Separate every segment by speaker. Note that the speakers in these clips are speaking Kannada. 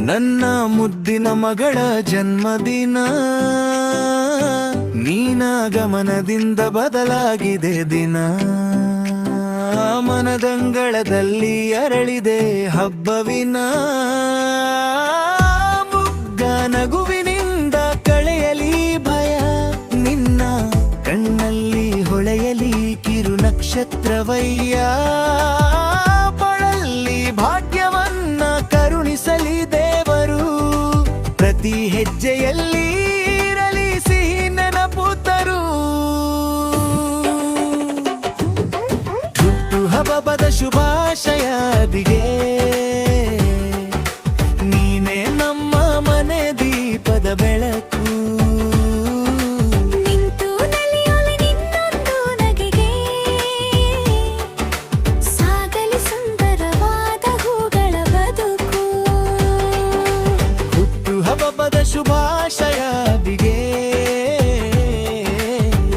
Speaker 1: ನನ್ನ ಮುದ್ದಿನ ಮಗಳ ಜನ್ಮದಿನ, ನೀನಾಗಮನದಿಂದ ಬದಲಾಗಿದೆ ದಿನ. ಮನದಂಗಳದಲ್ಲಿ ಅರಳಿದೆ ಹಬ್ಬವಿನ, ಮುಗ್ಧ ನಗುವಿನಿಂದ ಕಳೆಯಲಿ ಭಯ. ನಿನ್ನ ಕಣ್ಣಲ್ಲಿ ಹೊಳೆಯಲಿ ಕಿರು ನಕ್ಷತ್ರವಯ್ಯ, ಬಳಲಿ ಭಾಗ್ಯವನ್ನ ಕರುಣಿಸಲಿ ದೇವರು. ಪ್ರತಿ ಹೆಜ್ಜೆಯಲ್ಲಿ ಇರಲಿ ಸಿಹಿ ನೆನಪು ತರು. ಹುಟ್ಟುಹಬ್ಬದ ಶುಭಾಶಯದಿಗೆ, ನೀನೇ ನಮ್ಮ ಮನೆ ದೀಪದ ಬೆಳಕು.
Speaker 2: ನಿಂತು ನಲಿಯಲಿ ನಿನ್ನೊಂದು ನಗೆಗೆ, ಸಾಗಲಿ ಸುಂದರವಾದ ಹೂಗಳ ಬದುಕು.
Speaker 1: ಹುಟ್ಟುಹಬ್ಬದ ಶುಭಾಶಯದಿಗೆ,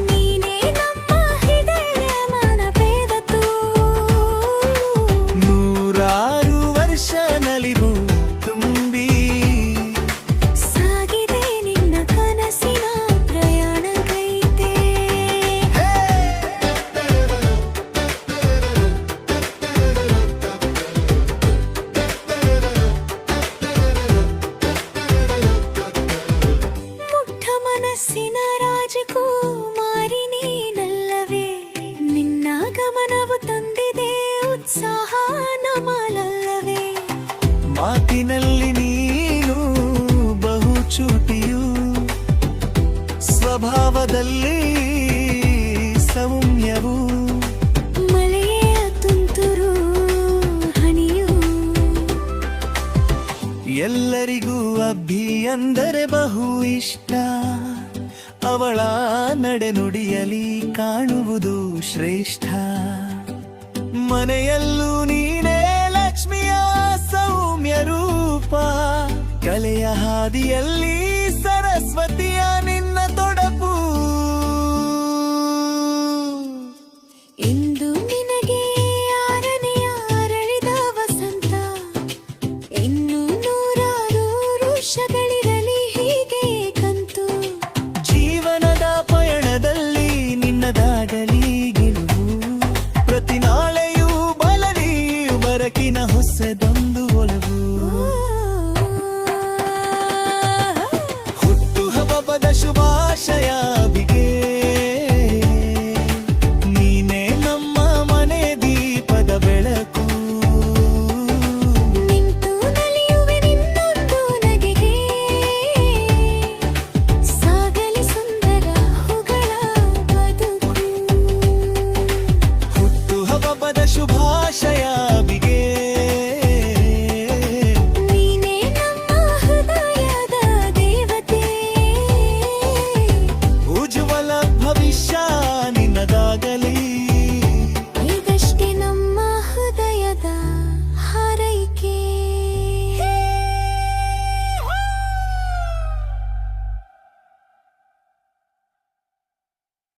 Speaker 2: ನೀನೇ ನಮ್ಮ ಹೃದಯ ಮನಪೇದತು.
Speaker 1: ನೂರಾರು ವರ್ಷ ನಲಿವು ತುಂಬಿ
Speaker 2: ಸಾಗಿದೆ ನಿನ್ನ ಕನಸಿನ ಪ್ರಯಾಣಗೈತೆ. ಮುಗ್ಧ ಮನಸ್ಸಿನ ರಾಜಕುಮಾರಿ ನೀನಲ್ಲವೇ, ನಿನ್ನ ಗಮನವು ತಂದಿದೆ ಉತ್ಸಾಹ ನಮಲಲ್ಲವೇ.
Speaker 1: ಮಾತಿನಲ್ಲಿ ನೀನು ಬಹು ಚೂಟಿಯು, ಸ್ವಭಾವದಲ್ಲಿ ಸೌಮ್ಯವು.
Speaker 2: ಮಳೆಯ ತುಂತುರು ಹನಿಯು,
Speaker 1: ಎಲ್ಲರಿಗೂ ಅಭಿ ಅಂದರೆ ಬಹು ಇಷ್ಟ. ಅವಳ ನಡೆನುಡಿಯಲಿ ಕಾಣುವುದು ಶ್ರೇಷ್ಠ. ಮನೆಯಲ್ಲೂ ನೀನೇ ಲಕ್ಷ್ಮಿಯ ಸೌಮ್ಯ ರೂಪ. ಕಲೆಯ ಹಾದಿಯಲ್ಲಿ